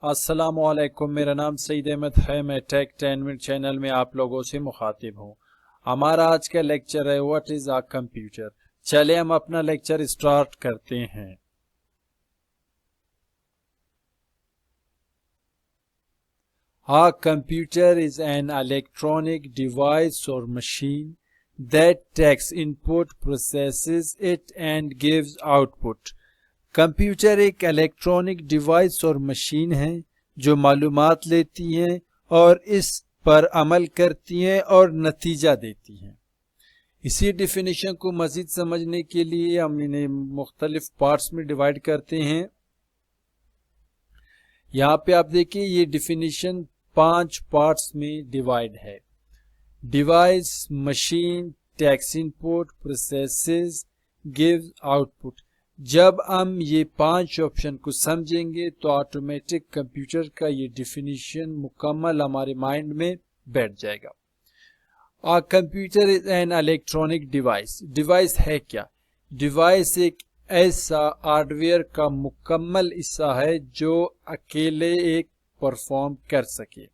السلام علیکم، میرا نام سعید احمد ہے۔ میں ٹیک 10 منٹ چینل میں آپ لوگوں سے مخاطب ہوں۔ ہمارا آج کا لیکچر ہے واٹ از اے کمپیوٹر۔ چلے ہم اپنا لیکچر اسٹارٹ کرتے ہیں۔ A computer is an electronic device or machine that takes input, processes it and gives output. Computer ایک الیکٹرانک ڈیوائس اور مشین ہے جو معلومات لیتی ہیں اور اس پر عمل کرتی ہیں اور نتیجہ دیتی ہیں۔ اسی ڈیفینیشن کو مزید سمجھنے کے لیے ہم انہیں مختلف پارٹس میں ڈیوائیڈ کرتے ہیں۔ یہاں پہ آپ دیکھیں یہ ڈیفینیشن 5 پارٹس میں ڈیوائیڈ ہے۔ Device, machine, takes input, processes, gives output. جب ہم یہ 5 آپشن کو سمجھیں گے تو آٹومیٹک کمپیوٹر کا یہ ڈیفینیشن مکمل ہمارے مائنڈ میں بیٹھ جائے گا۔ A computer is an electronic device۔ Device ہے کیا؟ ڈیوائس ایک ایسا ہارڈ ویئر کا مکمل حصہ ہے جو اکیلے ایک پرفارم کر سکے۔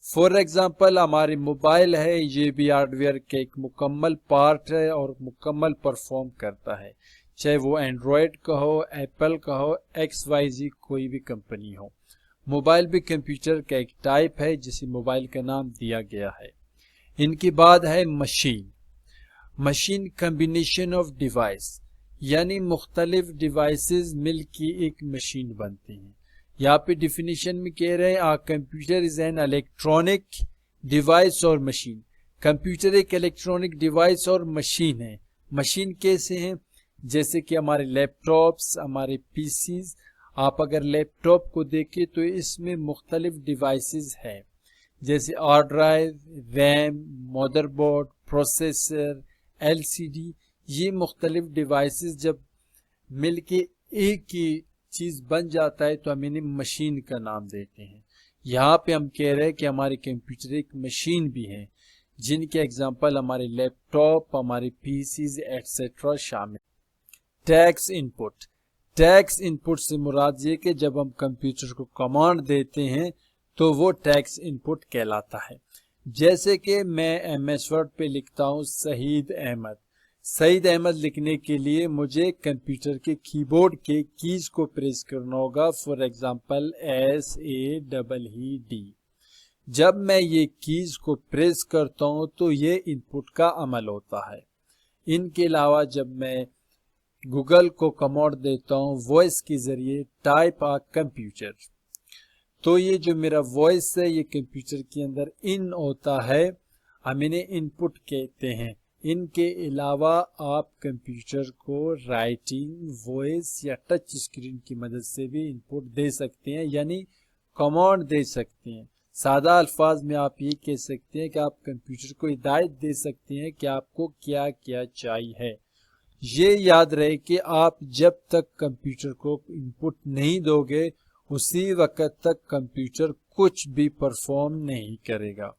فور ایگزامپل ہماری موبائل ہے، یہ بھی ہارڈ ویئر کا ایک مکمل پارٹ ہے اور مکمل پرفارم کرتا ہے، چاہے وہ اینڈرائڈ کا ہو، ایپل کا ہو، XYZ کوئی بھی کمپنی ہو۔ موبائل بھی کمپیوٹر کا ایک ٹائپ ہے جسے موبائل کا نام دیا گیا ہے۔ ان کے بعد ہے machine. Machine combination of device, یعنی مختلف ڈیوائسز مل کے ایک مشین بنتے ہیں۔ یہاں پہ ڈیفینیشن میں کہہ رہے ہیں computer is an electronic device اور مشین۔ کمپیوٹر ایک الیکٹرانک ڈیوائس اور مشین ہے۔ مشین کیسے ہیں؟ جیسے کہ ہمارے لیپ ٹاپس، ہمارے پی سیز۔ آپ اگر لیپ ٹاپ کو دیکھیں تو اس میں مختلف ڈیوائسز ہیں، جیسے hard drive, RAM, motherboard, processor, LCD۔ یہ مختلف ڈیوائسز جب مل کے ایک ہی چیز بن جاتا ہے تو ہم انہیں مشین کا نام دیتے ہیں۔ یہاں پہ ہم کہہ رہے ہیں کہ ہمارے کمپیوٹر ایک مشین بھی ہیں، جن کے اگزامپل ہمارے لیپ ٹاپ، ہمارے پی سیز ایٹسٹرا شامل۔ Takes input. ٹیکس انپٹ سے مراد یہ کہ جب ہم کمپیوٹر کو کمانڈ دیتے ہیں تو وہ ٹیکس انپٹ کہلاتا ہے۔ جیسے کہ میں MS ورڈ پہ لکھتا ہوں سعید احمد۔ سعید احمد لکھنے کے لیے مجھے کمپیوٹر کے کی بورڈ کے کیز کو پریس کرنا ہوگا، فور ایگزامپل SAED۔ جب میں یہ کیز کو پریس کرتا ہوں تو یہ انپٹ کا عمل ہوتا ہے۔ ان کے علاوہ جب میں گوگل کو کمانڈ دیتا ہوں وائس کے ذریعے ٹائپ کمپیوٹر، تو یہ جو میرا وائس ہے یہ کمپیوٹر کے اندر ان ہوتا ہے، ہم انہیں انپٹ کہتے ہیں۔ ان کے علاوہ آپ کمپیوٹر کو رائٹنگ، وائس یا ٹچ اسکرین کی مدد سے بھی انپٹ دے سکتے ہیں، یعنی کمانڈ دے سکتے ہیں۔ سادہ الفاظ میں آپ یہ کہہ سکتے ہیں کہ آپ کمپیوٹر کو ہدایت دے سکتے ہیں کہ آپ کو کیا کیا چاہیے۔ یہ یاد رہے کہ آپ جب تک کمپیوٹر کو انپٹ نہیں دو گے اسی وقت تک کمپیوٹر کچھ بھی پرفارم نہیں کرے گا۔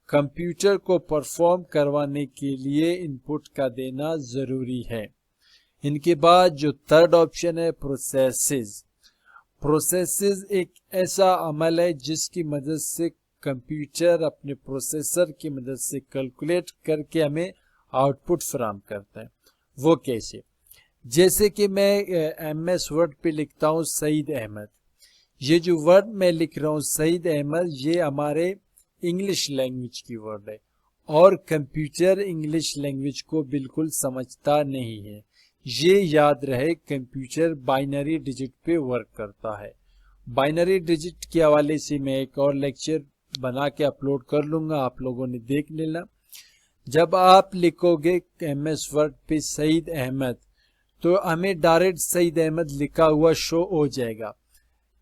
کمپیوٹر کو پرفارم کروانے کے لیے انپٹ کا دینا ضروری ہے۔ ان کے بعد جو تھرڈ آپشن ہے پروسیسز۔ پروسیسز ایک ایسا عمل ہے جس کی مدد سے کمپیوٹر اپنے پروسیسر کی مدد سے کیلکولیٹ کر کے ہمیں آؤٹ پٹ فراہم کرتا ہے۔ وہ کیسے؟ جیسے کہ میں MS ورڈ پہ لکھتا ہوں سعید احمد۔ یہ جو ورڈ میں لکھ رہا ہوں سعید احمد، یہ ہمارے انگلش لینگویج کی ورڈ ہے اور کمپیوٹر انگلش لینگویج کو بالکل سمجھتا نہیں ہے۔ یہ یاد رہے کمپیوٹر بائنری ڈیجٹ پہ ورک کرتا ہے۔ بائنری ڈیجٹ کے حوالے سے میں ایک اور لیکچر بنا کے اپلوڈ کر لوں گا، آپ لوگوں نے دیکھ لینا۔ جب آپ لکھو گے MS ورڈ پہ سعید احمد تو ہمیں ڈائریکٹ سعید احمد لکھا ہوا شو ہو جائے گا،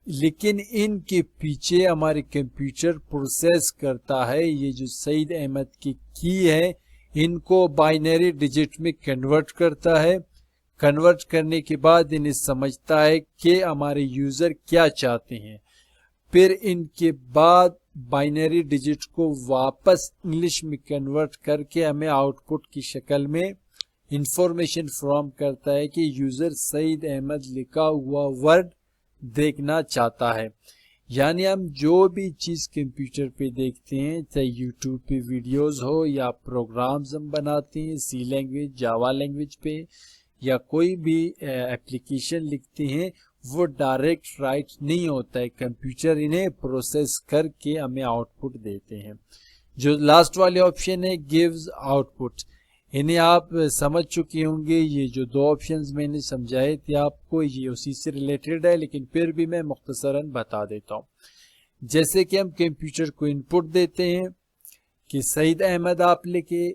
لیکن ان کے پیچھے ہمارے کمپیوٹر پروسیس کرتا ہے۔ یہ جو سعید احمد کی ہے ان کو بائنری ڈیجٹ میں کنورٹ کرتا ہے۔ کنورٹ کرنے کے بعد انہیں سمجھتا ہے کہ ہمارے یوزر کیا چاہتے ہیں، پھر ان کے بعد بائنری ڈیجٹ کو واپس انگلش میں کنورٹ کر کے ہمیں آؤٹ پٹ کی شکل میں انفارمیشن فراہم کرتا ہے کہ یوزر سعید احمد لکھا ہوا ورڈ دیکھنا چاہتا ہے۔ یعنی ہم جو بھی چیز کمپیوٹر پہ دیکھتے ہیں، چاہے یوٹیوب پہ ویڈیوز ہو یا پروگرامز ہم بناتے ہیں سی لینگویج، جاوا لینگویج پہ، یا کوئی بھی اپلیکیشن لکھتے ہیں، وہ ڈائریکٹ رائٹ نہیں ہوتا ہے، کمپیوٹر انہیں پروسیس کر کے ہمیں آؤٹ پٹ دیتے ہیں۔ جو لاسٹ والے آپشن ہے گیوز آؤٹ پٹ، انہیں آپ سمجھ چکے ہوں گے، یہ جو دو آپشنز میں نے سمجھائے تھے آپ کو، یہ اسی سے ریلیٹڈ ہے، لیکن پھر بھی میں مختصراً بتا دیتا ہوں۔ جیسے کہ ہم کمپیوٹر کو ان پٹ دیتے ہیں کہ سعید احمد آپ لکھے،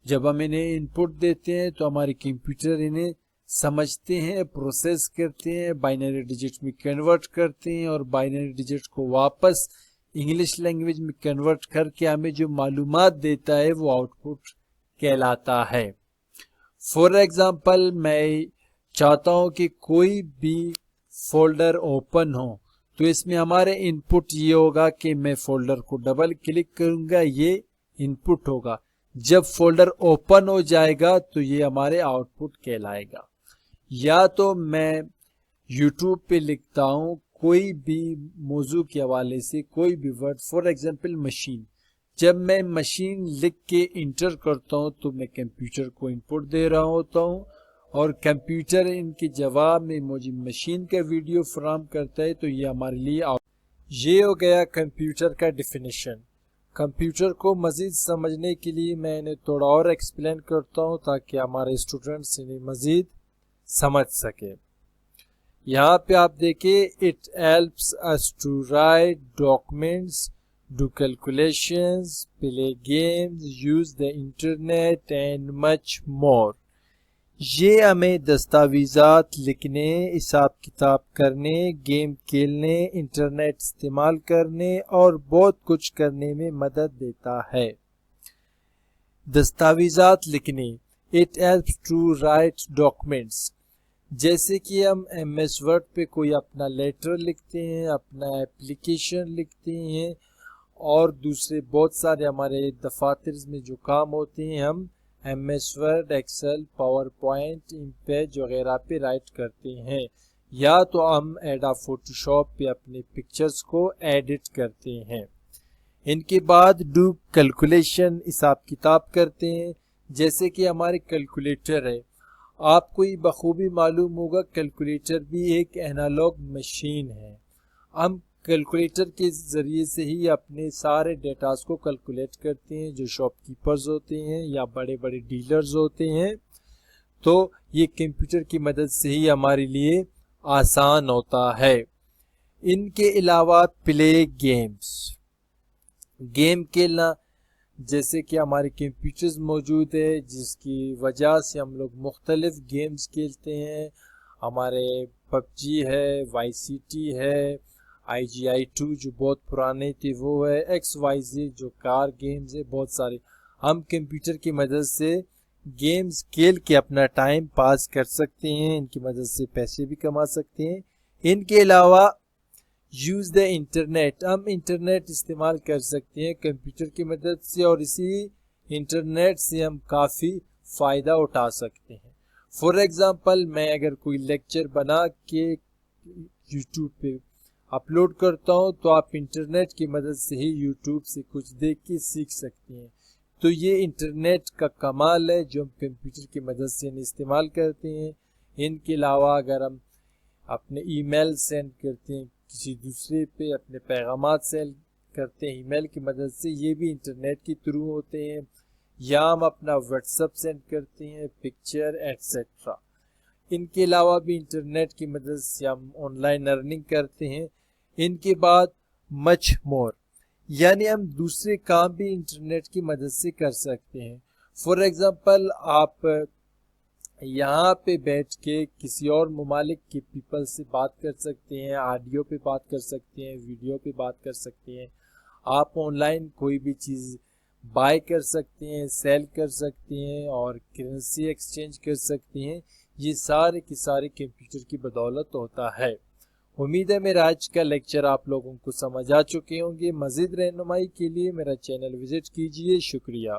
جب ہم انہیں ان پٹ دیتے ہیں تو ہمارے کمپیوٹر انہیں سمجھتے ہیں، پروسیس کرتے ہیں، بائنری ڈیجٹ میں کنورٹ کرتے ہیں، اور بائنری ڈیجٹ کو واپس انگلش لینگویج میں کنورٹ کر کے ہمیں جو معلومات دیتا ہے وہ آؤٹ پٹ کہلاتا ہے۔ فور ایگزامپل، میں چاہتا ہوں کہ کوئی بھی فولڈر اوپن ہو، تو اس میں ہمارے ان پٹ یہ ہوگا کہ میں فولڈر کو ڈبل کلک کروں گا، یہ ان پٹ ہوگا۔ جب فولڈر اوپن ہو جائے گا تو یہ ہمارے آؤٹ پٹ کہلائے گا۔ یا تو میں یوٹیوب پہ لکھتا ہوں کوئی بھی موضوع کے حوالے سے کوئی بھی ورڈ، فور ایگزامپل مشین، جب میں مشین لکھ کے انٹر کرتا ہوں تو میں کمپیوٹر کو ان پٹ دے رہا ہوتا ہوں، اور کمپیوٹر ان کے جواب میں مجھے مشین کا ویڈیو فراہم کرتا ہے، تو یہ ہمارے لیے یہ ہو گیا کمپیوٹر کا ڈیفینیشن۔ کمپیوٹر کو مزید سمجھنے کے لیے میں انہیں تھوڑا اور ایکسپلین کرتا ہوں تاکہ ہمارے اسٹوڈنٹس انہیں مزید سمجھ سکے۔ یہاں پہ آپ دیکھیں، it helps us to write documents, do calculations, play games, use the internet and much more۔ یہ ہمیں دستاویزات لکھنے، حساب کتاب کرنے، گیم کھیلنے، انٹرنیٹ استعمال کرنے اور بہت کچھ کرنے میں مدد دیتا ہے۔ دستاویزات لکھنے، it helps to write documents, جیسے کہ ہم ایم ایس ورڈ پہ کوئی اپنا لیٹر لکھتے ہیں، اپنا اپلیکیشن لکھتے ہیں، اور دوسرے بہت سارے ہمارے دفاتر میں جو کام ہوتے ہیں، ہم M S Word, Excel, PowerPoint, InPage وغیرہ پہ رائٹ کرتے ہیں، یا تو ہم ایڈا فوٹو شاپ پہ اپنے پکچرز کو ایڈٹ کرتے ہیں۔ ان کے بعد ڈو کیلکولیشن، حساب کتاب کرتے ہیں، جیسے کہ ہمارے کیلکولیٹر ہے۔ آپ کو یہ بخوبی معلوم ہوگا کیلکولیٹر بھی ایک اینالوگ مشین ہے۔ ہم کیلکولیٹر کے ذریعے سے ہی اپنے سارے ڈیٹاز کو کیلکولیٹ کرتے ہیں، جو شاپ کیپرز ہوتے ہیں یا بڑے بڑے ڈیلرز ہوتے ہیں، تو یہ کمپیوٹر کی مدد سے ہی ہمارے لیے آسان ہوتا ہے۔ ان کے علاوہ پلے گیمز، گیم کھیلنا، جیسے کہ ہمارے کمپیوٹرز موجود ہے جس کی وجہ سے ہم لوگ مختلف گیمز کھیلتے ہیں۔ ہمارے پب جی ہے، وائی سی ٹی ہے، IGI2 جو بہت پرانے تھے وہ ہے، XYZ جو کار گیمز ہے، بہت سارے ہم کمپیوٹر کی مدد سے گیمز کھیل کے اپنا ٹائم پاس کر سکتے ہیں، ان کی مدد سے پیسے بھی کما سکتے ہیں۔ ان کے علاوہ یوز دا انٹرنیٹ، ہم انٹرنیٹ استعمال کر سکتے ہیں کمپیوٹر کی مدد سے، اور اسی انٹرنیٹ سے ہم کافی فائدہ اٹھا سکتے ہیں۔ فور ایگزامپل، میں اگر کوئی لیکچر بنا کے یوٹیوب پہ اپلوڈ کرتا ہوں تو آپ انٹرنیٹ کی مدد سے ہی یوٹیوب سے کچھ دیکھ کے سیکھ سکتے ہیں۔ تو یہ انٹرنیٹ کا کمال ہے جو ہم کمپیوٹر کی مدد سے استعمال کرتے ہیں۔ ان کے علاوہ اگر ہم اپنے ای میل سینڈ کرتے ہیں کسی دوسرے پہ، اپنے پیغامات سینڈ کرتے ہیں ای میل کی مدد سے، یہ بھی انٹرنیٹ کے تھرو ہوتے ہیں، یا ہم اپنا واٹس ایپ سینڈ کرتے ہیں، پکچر ایٹسیٹرا۔ ان کے علاوہ بھی انٹرنیٹ کی مدد سے ہم آن لائن ارننگ کرتے ہیں۔ ان کے بعد مچ مور، یعنی ہم دوسرے کام بھی انٹرنیٹ کی مدد سے کر سکتے ہیں۔ فور ایگزامپل، آپ یہاں پہ بیٹھ کے کسی اور ممالک کے پیپل سے بات کر سکتے ہیں، آڈیو پہ بات کر سکتے ہیں، ویڈیو پہ بات کر سکتے ہیں۔ آپ آن لائن کوئی بھی چیز بائی کر سکتے ہیں، سیل کر سکتے ہیں، اور کرنسی ایکسچینج کر سکتے ہیں۔ یہ سارے کے سارے کمپیوٹر کی بدولت ہوتا ہے۔ امید ہے میرا آج کا لیکچر آپ لوگوں کو سمجھ آ چکے ہوں گے۔ مزید رہنمائی کے لیے میرا چینل وزٹ کیجیے۔ شکریہ۔